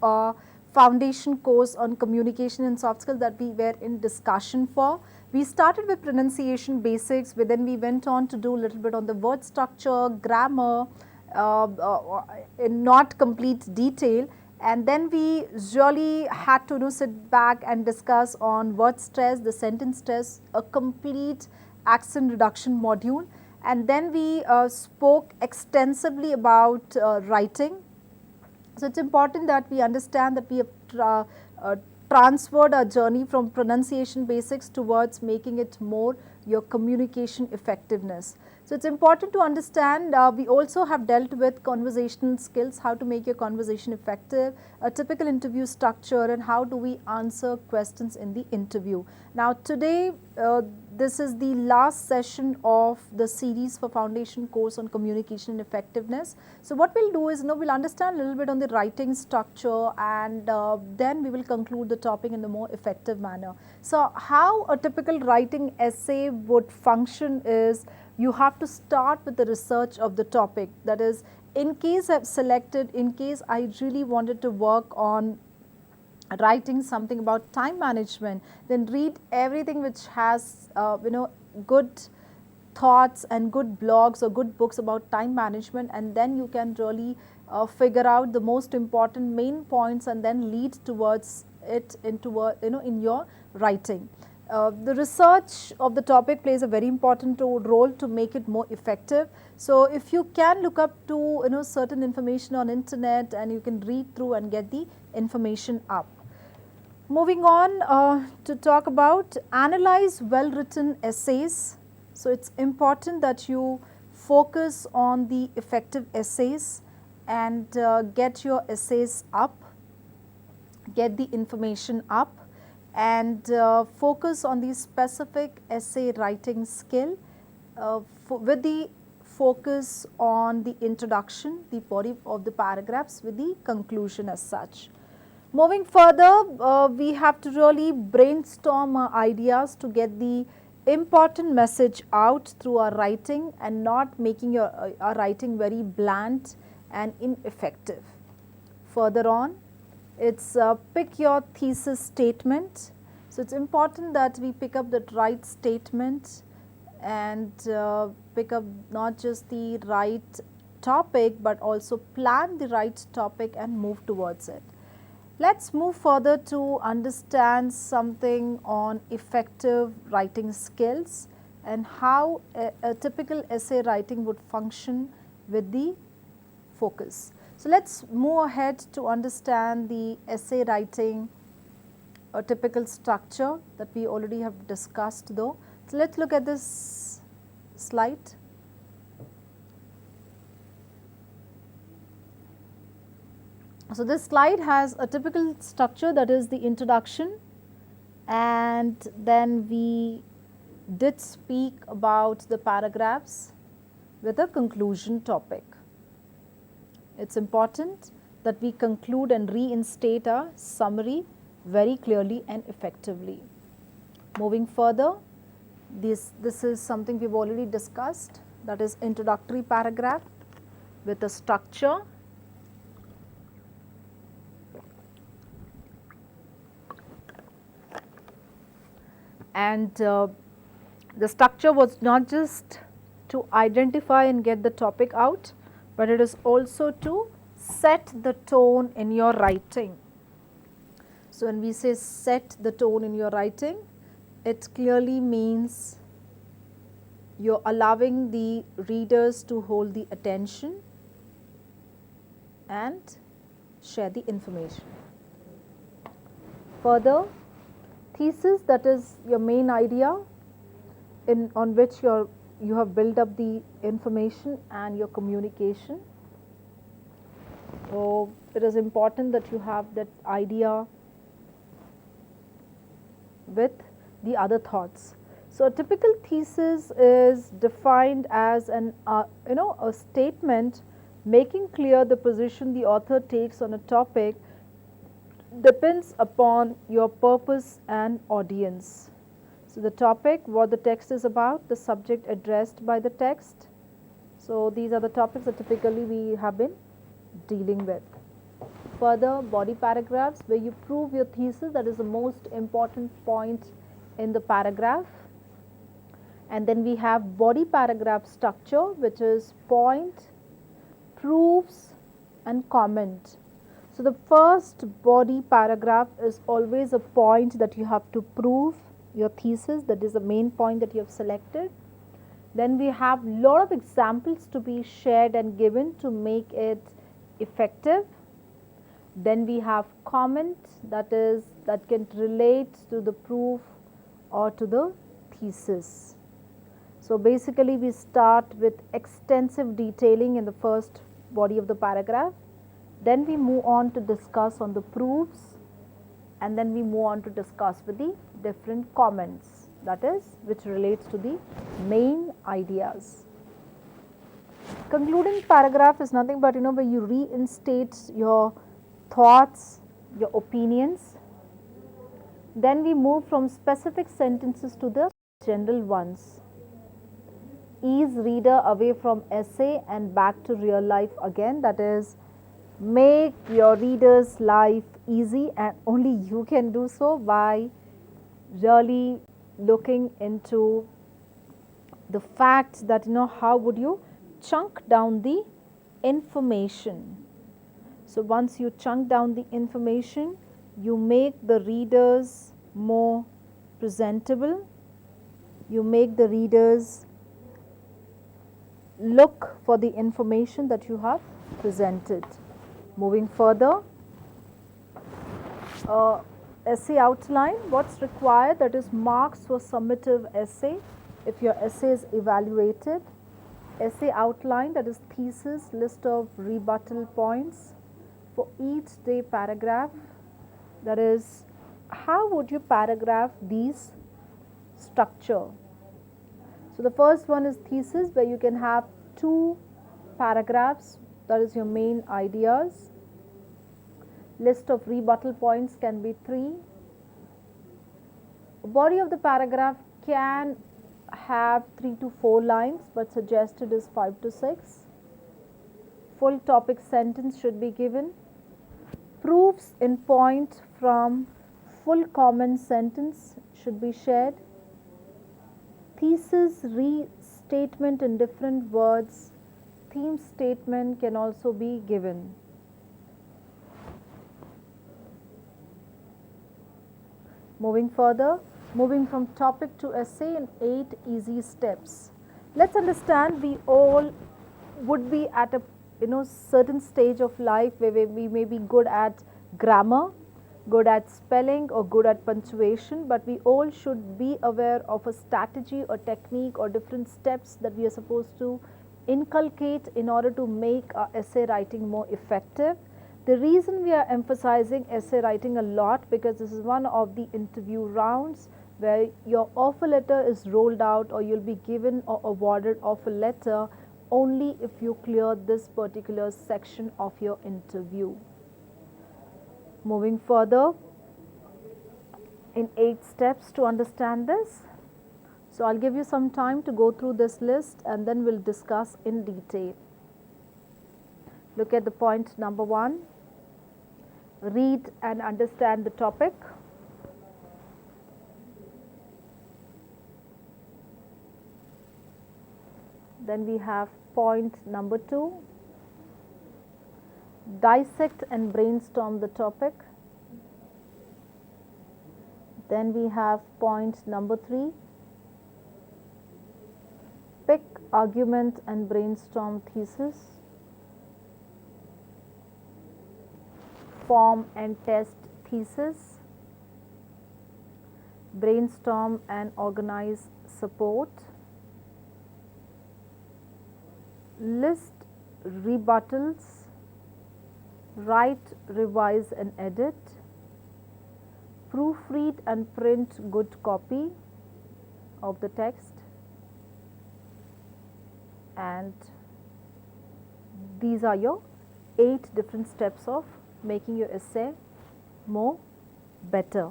our foundation course on communication and soft skills that we were in discussion for. We started with pronunciation basics, but then we went on to do a little bit on the word structure, grammar, in not complete detail, and then we really had to sit back and discuss on word stress, the sentence stress, a complete accent reduction module, and then we spoke extensively about writing. So, it is important that we understand that we have transferred our journey from pronunciation basics towards making it more your communication effectiveness. So, it is important to understand we also have dealt with conversational skills, how to make your conversation effective, a typical interview structure, and how do we answer questions in the interview. Now, today this is the last session of the series for foundation course on communication and effectiveness. So, what we will do is we will understand a little bit on the writing structure, and then we will conclude the topic in the more effective manner. So, how a typical writing essay would function is, you have to start with the research of the topic. That is, in case I have selected, in case I really wanted to work on writing something about time management, then read everything which has good thoughts and good blogs or good books about time management, and then you can really figure out the most important main points and then lead towards it into in your writing. The research of the topic plays a very important role to make it more effective. So, if you can look up to certain information on internet, and you can read through and get the information up. Moving on to talk about analyze well written essays. So, it is important that you focus on the effective essays and get your essays up, get the information up, and focus on the specific essay writing skill with the focus on the introduction, the body of the paragraphs with the conclusion as such. Moving further, we have to really brainstorm our ideas to get the important message out through our writing and not making our writing very bland and ineffective. Further on, it's pick your thesis statement. So, it's important that we pick up the right statement and pick up not just the right topic, but also plan the right topic and move towards it. Let us move further to understand something on effective writing skills and how a typical essay writing would function with the focus. So, let us move ahead to understand the essay writing, a typical structure that we already have discussed though. So, let us look at this slide. So, this slide has a typical structure, that is the introduction, and then we did speak about the paragraphs with a conclusion topic. It is important that we conclude and reinstate our summary very clearly and effectively. Moving further, this is something we have already discussed, that is introductory paragraph with a structure. And the structure was not just to identify and get the topic out, but it is also to set the tone in your writing. So, when we say set the tone in your writing, it clearly means you are allowing the readers to hold the attention and share the information. Further, thesis, that is your main idea on which you have built up the information and your communication. So, it is important that you have that idea with the other thoughts. So, a typical thesis is defined as a statement making clear the position the author takes on a topic depends upon your purpose and audience. So, the topic, what the text is about, the subject addressed by the text. So, these are the topics that typically we have been dealing with. Further, body paragraphs where you prove your thesis, that is the most important point in the paragraph. And then we have body paragraph structure, which is point, proofs and comment. So the first body paragraph is always a point that you have to prove your thesis, that is the main point that you have selected. Then we have lot of examples to be shared and given to make it effective. Then we have comment, that can relate to the proof or to the thesis. So basically we start with extensive detailing in the first body of the paragraph. Then we move on to discuss on the proofs, and then we move on to discuss with the different comments, that is, which relates to the main ideas. Concluding paragraph is nothing but where you reinstate your thoughts, your opinions. Then we move from specific sentences to the general ones. Ease reader away from essay and back to real life again, that is, make your reader's life easy, and only you can do so by really looking into the fact that how would you chunk down the information. So once you chunk down the information, you make the readers more presentable, you make the readers look for the information that you have presented. Moving further, essay outline, what's required, that is marks for summative essay if your essay is evaluated. Essay outline, that is thesis, list of rebuttal points for each day paragraph, that is how would you paragraph these structure. So the first one is thesis, where you can have 2 paragraphs, that is your main ideas. List of rebuttal points can be 3. Body of the paragraph can have 3 to 4 lines, but suggested is 5 to 6. Full topic sentence should be given. Proofs in point from full comment sentence should be shared. Thesis restatement in different words, theme statement can also be given. Moving further, moving from topic to essay in 8 easy steps. Let's understand, we all would be at a certain stage of life where we may be good at grammar, good at spelling or good at punctuation, but we all should be aware of a strategy or technique or different steps that we are supposed to inculcate in order to make our essay writing more effective. The reason we are emphasizing essay writing a lot, because this is one of the interview rounds where your offer letter is rolled out, or you'll be given or awarded offer letter only if you clear this particular section of your interview. Moving further, in 8 steps to understand this. So I'll give you some time to go through this list and then we'll discuss in detail. Look at the point number 1. Read and understand the topic. Then we have point number 2. Dissect and brainstorm the topic. Then we have point number 3. Pick, argument and brainstorm thesis. Form and test thesis. Brainstorm and organize support. List rebuttals. Write, revise and edit. Proofread and print good copy of the text. And these are your 8 different steps of making your essay more better.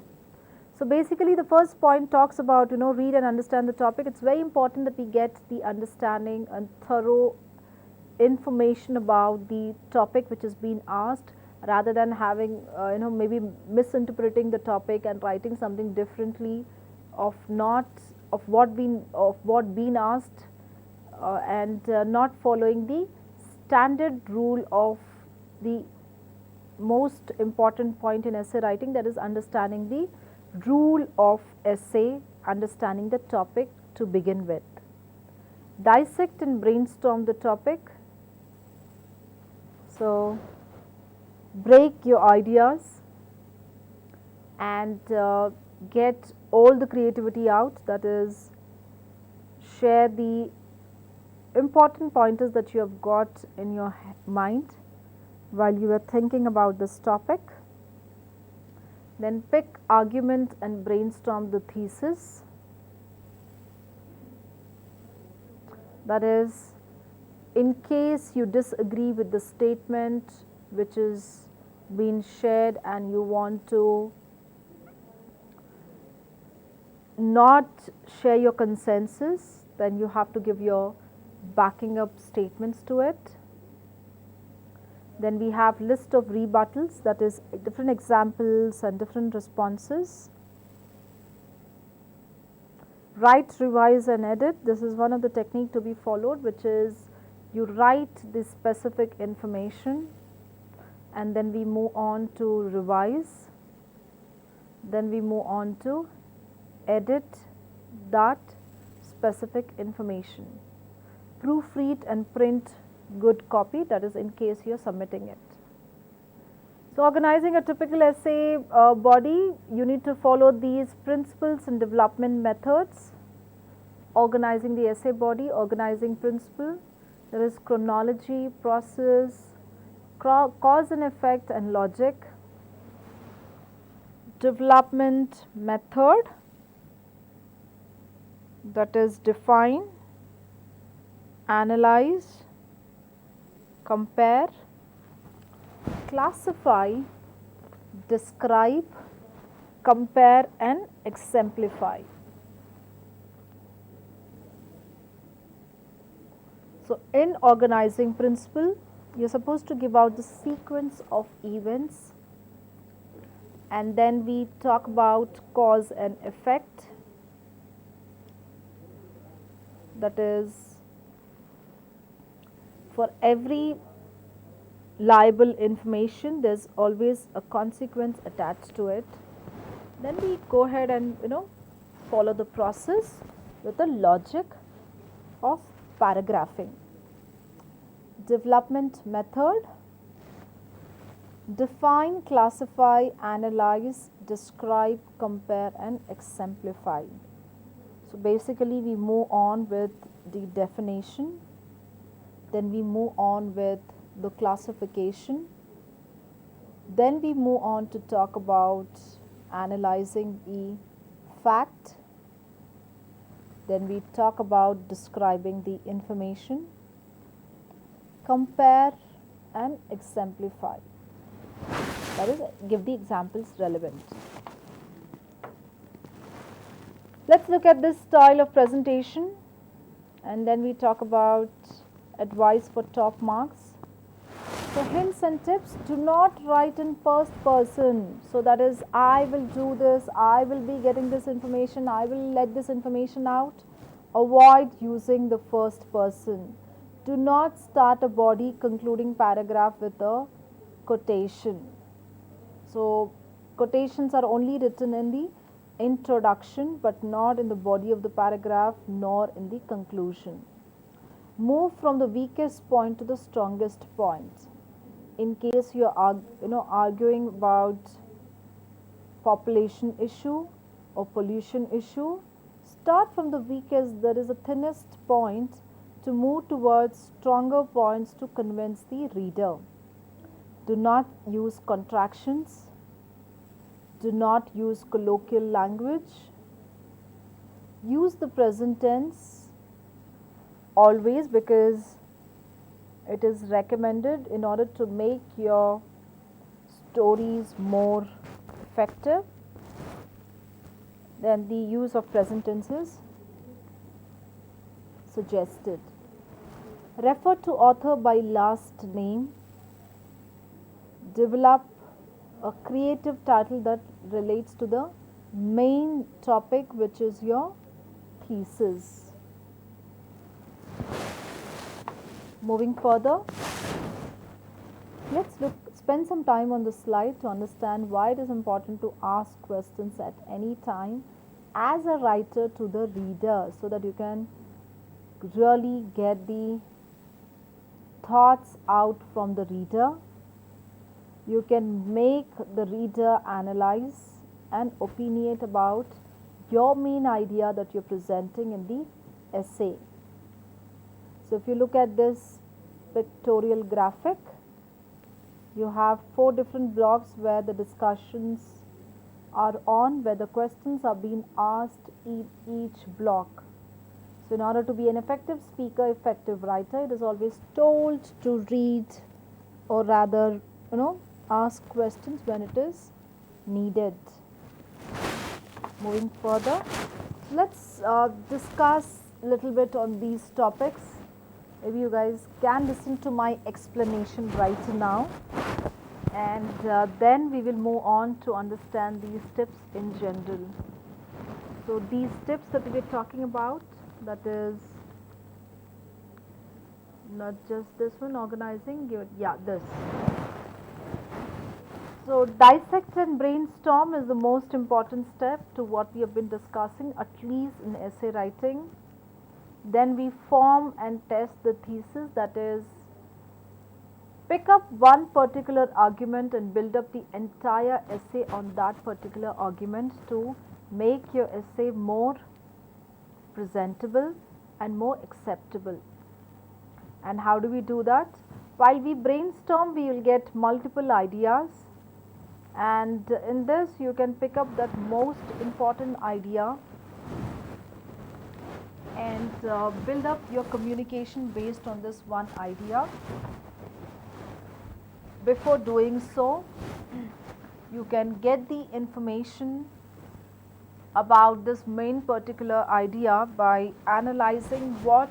So basically the first point talks about read and understand the topic. It's very important that we get the understanding and thorough information about the topic which is being asked, rather than having maybe misinterpreting the topic and writing something differently of not of what been asked, and not following the standard rule of the most important point in essay writing, that is understanding the rule of essay, understanding the topic to begin with. Dissect and brainstorm the topic. So, break your ideas and get all the creativity out, that is, share the important pointers that you have got in your mind while you are thinking about this topic. Then pick argument and brainstorm the thesis. That is, in case you disagree with the statement which is being shared and you want to not share your consensus, then you have to give your backing up statements to it. Then we have list of rebuttals, that is different examples and different responses. Write, revise and edit. This is one of the technique to be followed, which is you write the specific information and then we move on to revise, then we move on to edit that specific information. Proofread and print good copy, that is in case you are submitting it. So, organizing a typical essay body, you need to follow these principles and development methods. Organizing the essay body, organizing principle, there is chronology, process, cause and effect and logic. Development method, that is define, analyze, compare, classify, describe, compare and exemplify. So, in organizing principle, you are supposed to give out the sequence of events, and then we talk about cause and effect, that is, for every liable information there is always a consequence attached to it. Then we go ahead and follow the process with the logic of paragraphing. Development method, define, classify, analyze, describe, compare and exemplify. So, basically we move on with the definition, then we move on with the classification, then we move on to talk about analyzing the fact, then we talk about describing the information, compare and exemplify, that is, give the examples relevant. Let us look at this style of presentation and then we talk about advice for top marks. So, hints and tips, do not write in first person. So, that is, I will do this, I will be getting this information, I will let this information out. Avoid using the first person. Do not start a body concluding paragraph with a quotation. So, quotations are only written in the introduction but not in the body of the paragraph nor in the conclusion. Move from the weakest point to the strongest point. In case you are arguing about population issue or pollution issue, start from the weakest, that is the thinnest point, to move towards stronger points to convince the reader. Do not use contractions. Do not use colloquial language. Use the present tense always, because it is recommended in order to make your stories more effective. Then the use of present tense is suggested. Refer to author by last name. develop a creative title that relates to the main topic, which is your thesis. Moving further, let's spend some time on the slide to understand why it is important to ask questions at any time as a writer to the reader, so that you can really get the thoughts out from the reader. You can make the reader analyze and opinionate about your main idea that you're presenting in the essay. So if you look at this pictorial graphic, you have 4 different blocks where the discussions are on, where the questions are being asked in each block. So in order to be an effective speaker, effective writer, it is always told to read, or rather, ask questions when it is needed. Moving further, let's discuss a little bit on these topics. Maybe you guys can listen to my explanation right now, and then we will move on to understand these tips in general. So these tips that we are talking about, that is not just this one, organizing, this. So dissect and brainstorm is the most important step to what we have been discussing, at least in essay writing. Then we form and test the thesis, that is, pick up one particular argument and build up the entire essay on that particular argument to make your essay more presentable and more acceptable. And how do we do that? While we brainstorm, we will get multiple ideas, and in this you can pick up that most important idea and build up your communication based on this one idea. Before doing so, you can get the information about this main particular idea by analyzing what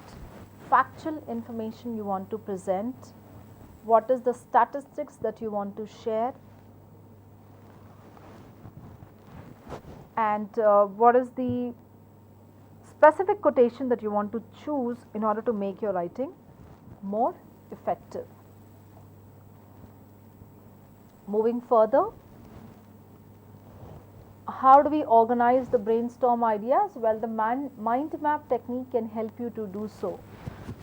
factual information you want to present, what is the statistics that you want to share, and what is the specific quotation that you want to choose in order to make your writing more effective. Moving further, how do we organize the brainstorm ideas? Well, the mind map technique can help you to do so.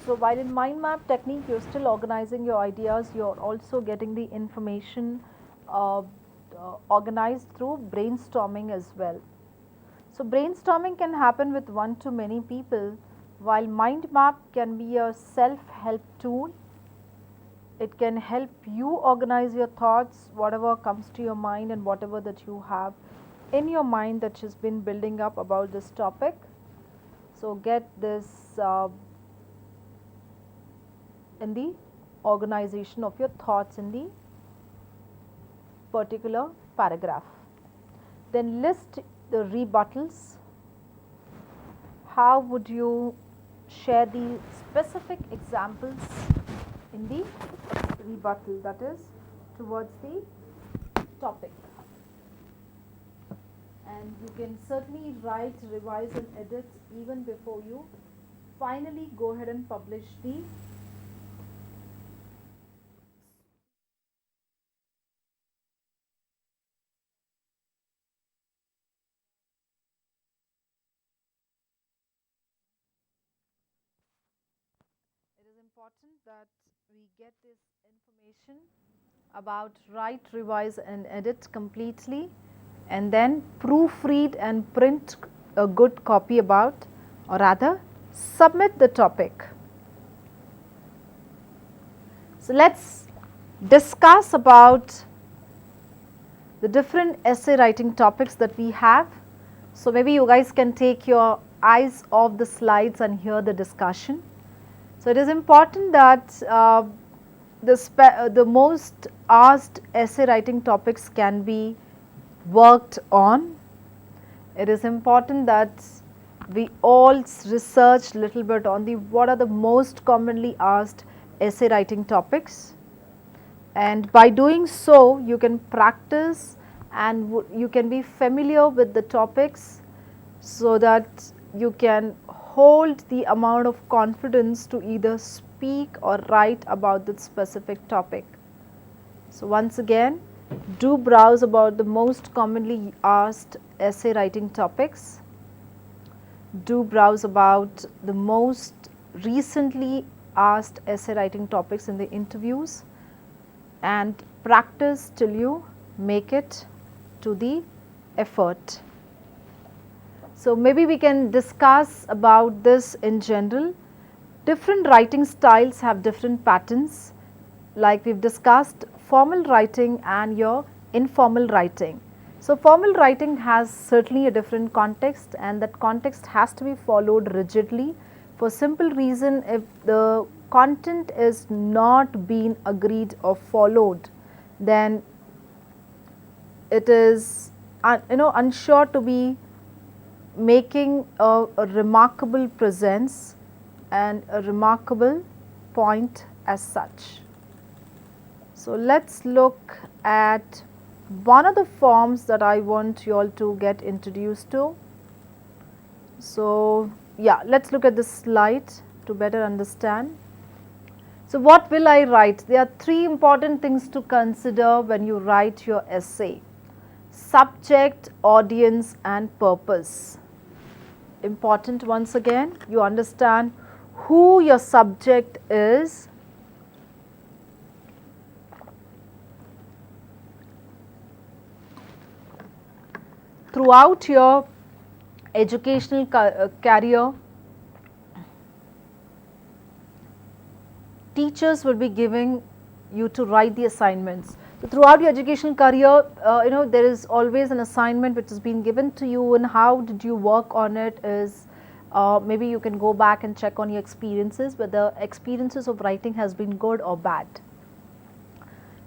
So while in mind map technique you're still organizing your ideas, you're also getting the information organized through brainstorming as well. So brainstorming can happen with one to many people, while mind map can be a self-help tool. It can help you organize your thoughts, whatever comes to your mind and whatever that you have in your mind that has been building up about this topic. So get this in the organization of your thoughts in the particular paragraph. Then list the rebuttals. How would you share the specific examples in the rebuttal, that is towards the topic? And you can certainly write, revise and edit even before you finally go ahead and publish the important that we get this information about write, revise and edit completely, and then proofread and print a good copy about, or rather submit the topic. So let's discuss about the different essay writing topics that we have. So maybe you guys can take your eyes off the slides and hear the discussion. So it is important that the most asked essay writing topics can be worked on. It is important that we all research little bit on what are the most commonly asked essay writing topics. and by doing so you can practice and you can be familiar with the topics so that you can hold the amount of confidence to either speak or write about that specific topic. So once again, do browse about the most commonly asked essay writing topics. Do browse about the most recently asked essay writing topics in the interviews and practice till you make it to the effort. So maybe we can discuss about this in general. Different writing styles have different patterns, like we've discussed formal writing and your informal writing. So formal writing has certainly a different context, and that context has to be followed rigidly for simple reason. If the content is not being agreed or followed, then it is unsure to be making a remarkable presence and a remarkable point as such. So let's look at one of the forms that I want you all to get introduced to. So yeah, let's look at this slide to better understand. So what will I write? There are three important things to consider when you write your essay: subject, audience and purpose. Important once again, you understand who your subject is, throughout your educational career. Teachers will be giving you to write the assignments. So throughout your educational career, there is always an assignment which has been given to you, and how did you work on it is maybe you can go back and check on your experiences, whether experiences of writing has been good or bad.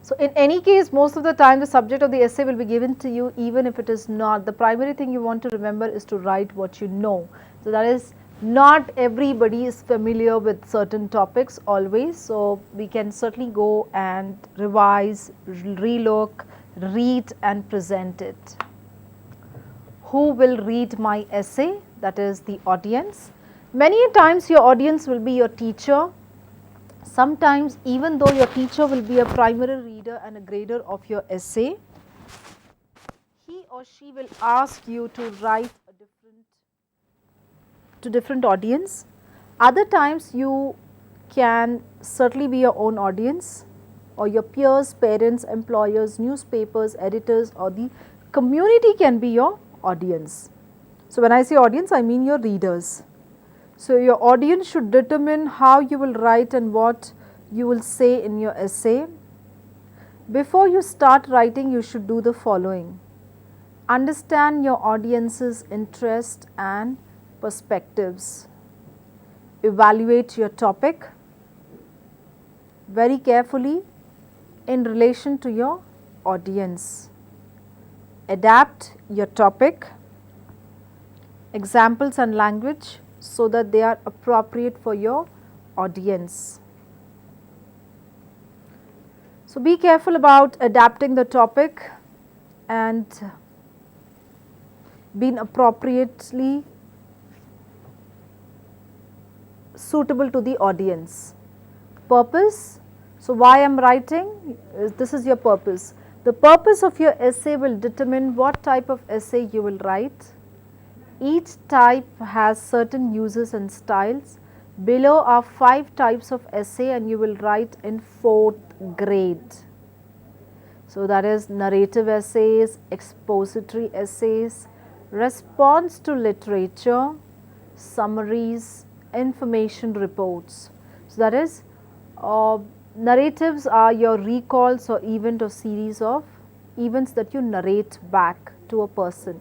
So in any case, most of the time the subject of the essay will be given to you, even if it is not. The primary thing you want to remember is to write what you know. So that is, not everybody is familiar with certain topics always, so we can certainly go and revise, relook, read and present it. Who will read my essay? That is the audience. Many times your audience will be your teacher. Sometimes even though your teacher will be a primary reader and a grader of your essay, he or she will ask you to write to different audience. Other times you can certainly be your own audience, or your peers, parents, employers, newspapers, editors, or the community can be your audience. So when I say audience, I mean your readers. So your audience should determine how you will write and what you will say in your essay. Before you start writing, you should do the following: understand your audience's interest and perspectives. Evaluate your topic very carefully in relation to your audience. Adapt your topic, examples and language so that they are appropriate for your audience. So be careful about adapting the topic and being appropriately suitable to the audience. Purpose. So why I am writing? This is your purpose. The purpose of your essay will determine what type of essay you will write. Each type has certain uses and styles. Below are 5 types of essay, and you will write in 4th grade. So that is narrative essays, expository essays, response to literature, summaries, information reports. So that is, narratives are your recalls or event or series of events that you narrate back to a person.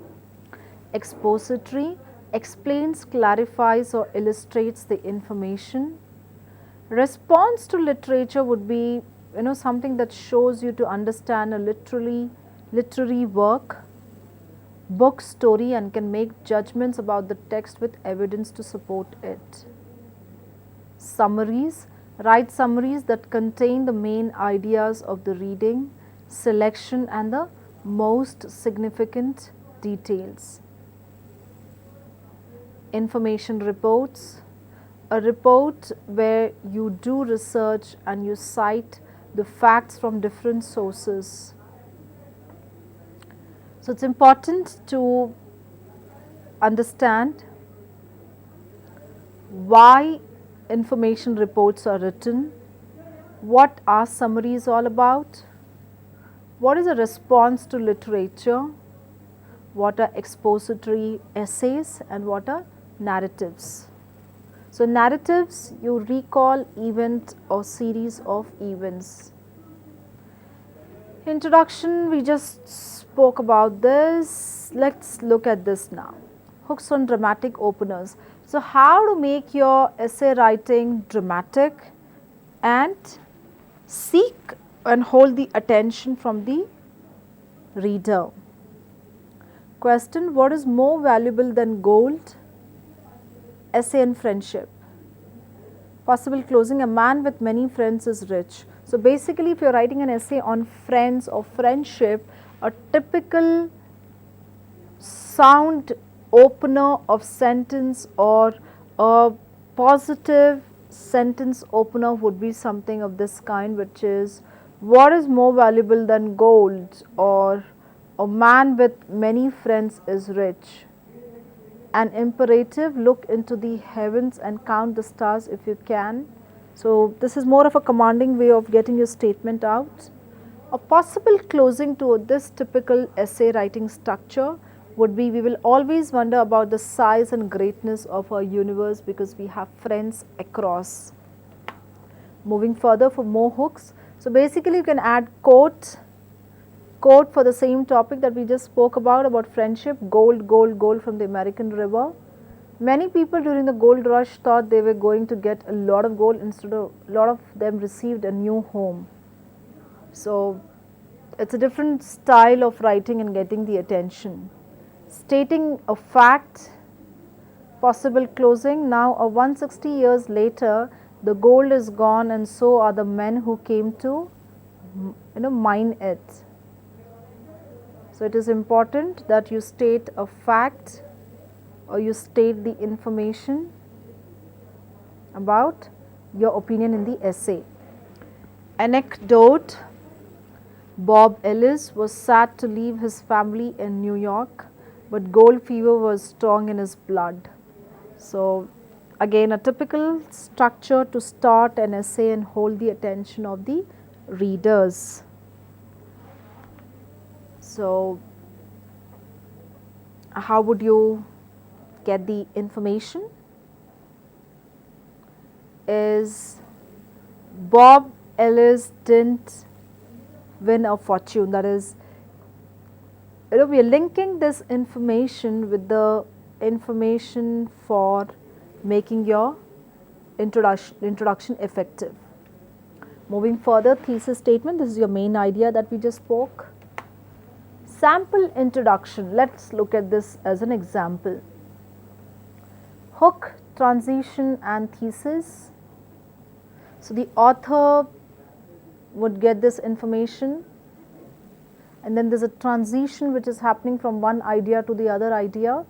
Expository explains, clarifies or illustrates the information. Response to literature would be something that shows you to understand a literary work, book, story, and can make judgments about the text with evidence to support it. Summaries Write summaries that contain the main ideas of the reading, selection and the most significant details. Information reports, a report where you do research and you cite the facts from different sources. So, it is important to understand why information reports are written, what are summaries all about, what is a response to literature, what are expository essays and what are narratives. So, narratives, you recall event or series of events. Introduction, we just spoke about this. Let's look at this now. Hooks on dramatic openers. So, how to make your essay writing dramatic and seek and hold the attention from the reader. Question, what is more valuable than gold? Essay and friendship. Possible closing, a man with many friends is rich. So, basically if you are writing an essay on friends or friendship, a typical sound opener of sentence or a positive sentence opener would be something of this kind, which is, what is more valuable than gold, or a man with many friends is rich. An imperative, look into the heavens and count the stars if you can. So, this is more of a commanding way of getting your statement out. A possible closing to this typical essay writing structure would be, we will always wonder about the size and greatness of our universe because we have friends across. Moving further for more hooks. So, basically you can add quote for the same topic that we just spoke about friendship, gold, gold, gold from the American river. Many people during the gold rush thought they were going to get a lot of gold, instead of a lot of them received a new home. So, it is a different style of writing and getting the attention. Stating a fact, possible closing. Now, 160 years later, the gold is gone and so are the men who came to mine it. So, it is important that you state a fact or you state the information about your opinion in the essay. Anecdote, Bob Ellis was sad to leave his family in New York, but gold fever was strong in his blood. So, again a typical structure to start an essay and hold the attention of the readers. So, how would you get the information? Is Bob Ellis didn't win a fortune. That is, we are linking this information with the information for making your introduction effective. Moving further, thesis statement. This is your main idea that we just spoke. Sample introduction. Let's look at this as an example. Hook, transition and thesis. So, the author would get this information and then there is a transition which is happening from one idea to the other idea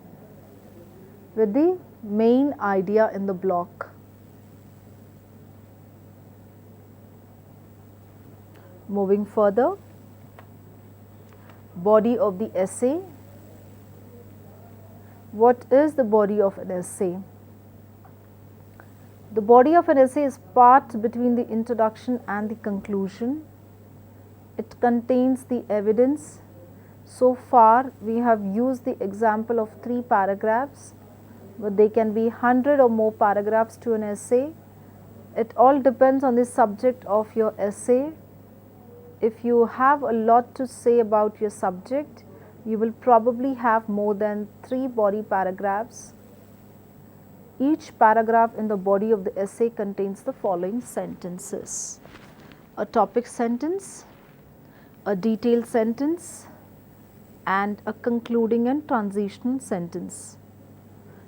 with the main idea in the block. Moving further, body of the essay. What is the body of an essay? The body of an essay is part between the introduction and the conclusion. It contains the evidence. So far, we have used the example of 3 paragraphs, but they can be 100 or more paragraphs to an essay. It all depends on the subject of your essay. If you have a lot to say about your subject, you will probably have more than 3 body paragraphs. Each paragraph in the body of the essay contains the following sentences: a topic sentence, a detailed sentence and a concluding and transitional sentence.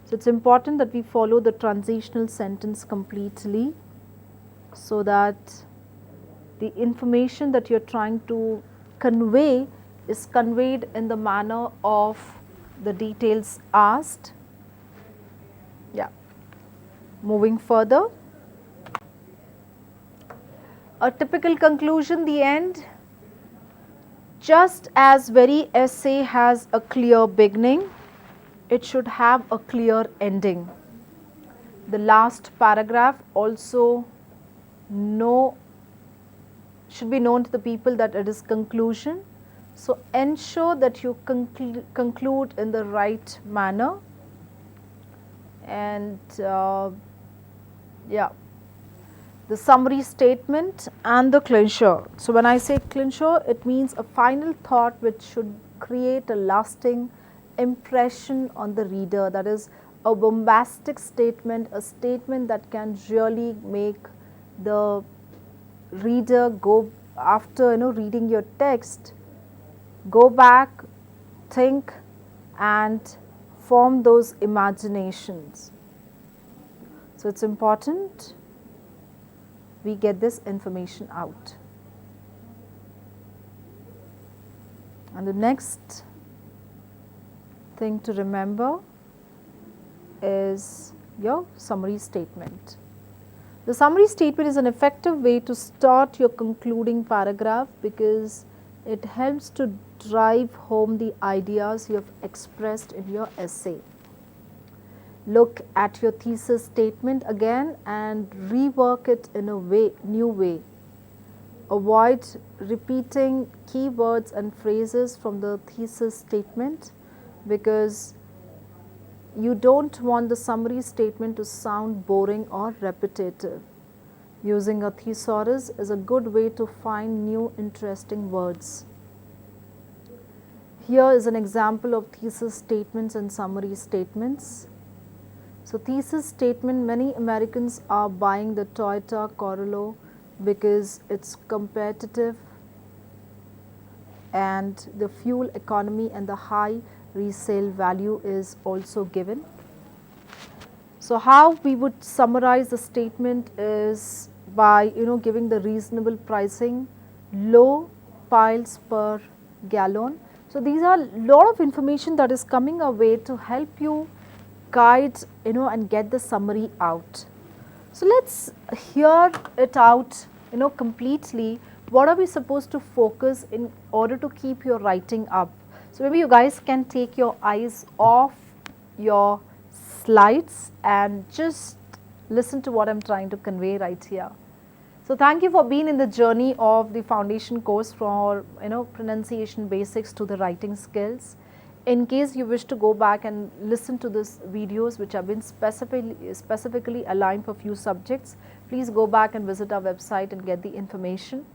So, it is important that we follow the transitional sentence completely. so that the information that you're trying to convey is conveyed in the manner of the details asked. Yeah. Moving further, a typical conclusion, the end. Just as very essay has a clear beginning, it should have a clear ending. The last paragraph also should be known to the people that it is conclusion. So ensure that you conclude in the right manner. And yeah, the summary statement and the clincher. So when I say clincher, it means a final thought which should create a lasting impression on the reader. That is a bombastic statement, a statement that can really make the reader go after reading your text, go back, think and form those imaginations. So it's important we get this information out. And the next thing to remember is your summary statement. The summary statement is an effective way to start your concluding paragraph because it helps to drive home the ideas you have expressed in your essay. Look at your thesis statement again and rework it in a new way. Avoid repeating keywords and phrases from the thesis statement because you don't want the summary statement to sound boring or repetitive. Using a thesaurus is a good way to find new interesting words. Here is an example of thesis statements and summary statements. So thesis statement, many Americans are buying the Toyota Corolla because it's competitive and the fuel economy and the high resale value is also given. So how we would summarize the statement is by giving the reasonable pricing, low piles per gallon. So these are a lot of information that is coming our way to help you guide and get the summary out. So let's hear it out completely. What are we supposed to focus in order to keep your writing up? So maybe you guys can take your eyes off your slides and just listen to what I'm trying to convey right here. So thank you for being in the journey of the foundation course for pronunciation basics to the writing skills. In case you wish to go back and listen to these videos which have been specifically aligned for few subjects, please go back and visit our website and get the information.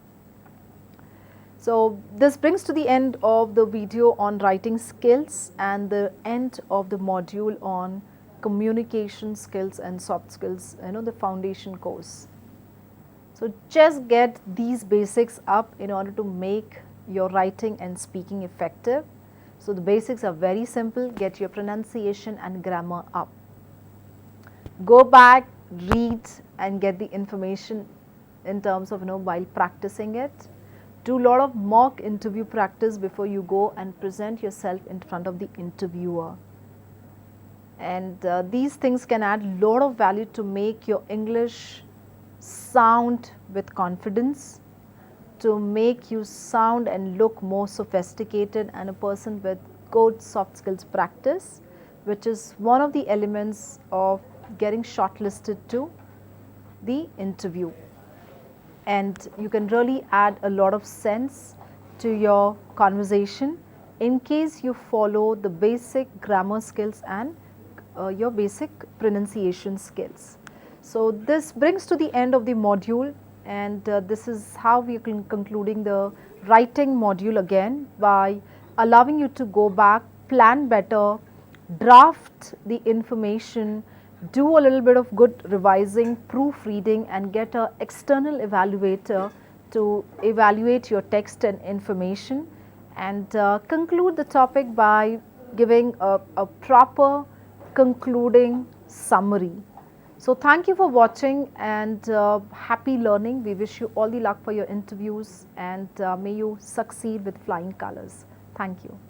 So this brings to the end of the video on writing skills and the end of the module on communication skills and soft skills, the foundation course. So just get these basics up in order to make your writing and speaking effective. So the basics are very simple. Get your pronunciation and grammar up. Go back, read and get the information in terms of while practicing it. Do a lot of mock interview practice before you go and present yourself in front of the interviewer. And these things can add a lot of value to make your English sound with confidence, to make you sound and look more sophisticated and a person with good soft skills practice, which is one of the elements of getting shortlisted to the interview. And you can really add a lot of sense to your conversation in case you follow the basic grammar skills and your basic pronunciation skills. So this brings to the end of the module, and this is how we are concluding the writing module again by allowing you to go back, plan better, draft the information, do a little bit of good revising, proofreading and get an external evaluator to evaluate your text and information, and conclude the topic by giving a proper concluding summary. So thank you for watching, and happy learning. We wish you all the luck for your interviews, and may you succeed with flying colors. Thank you.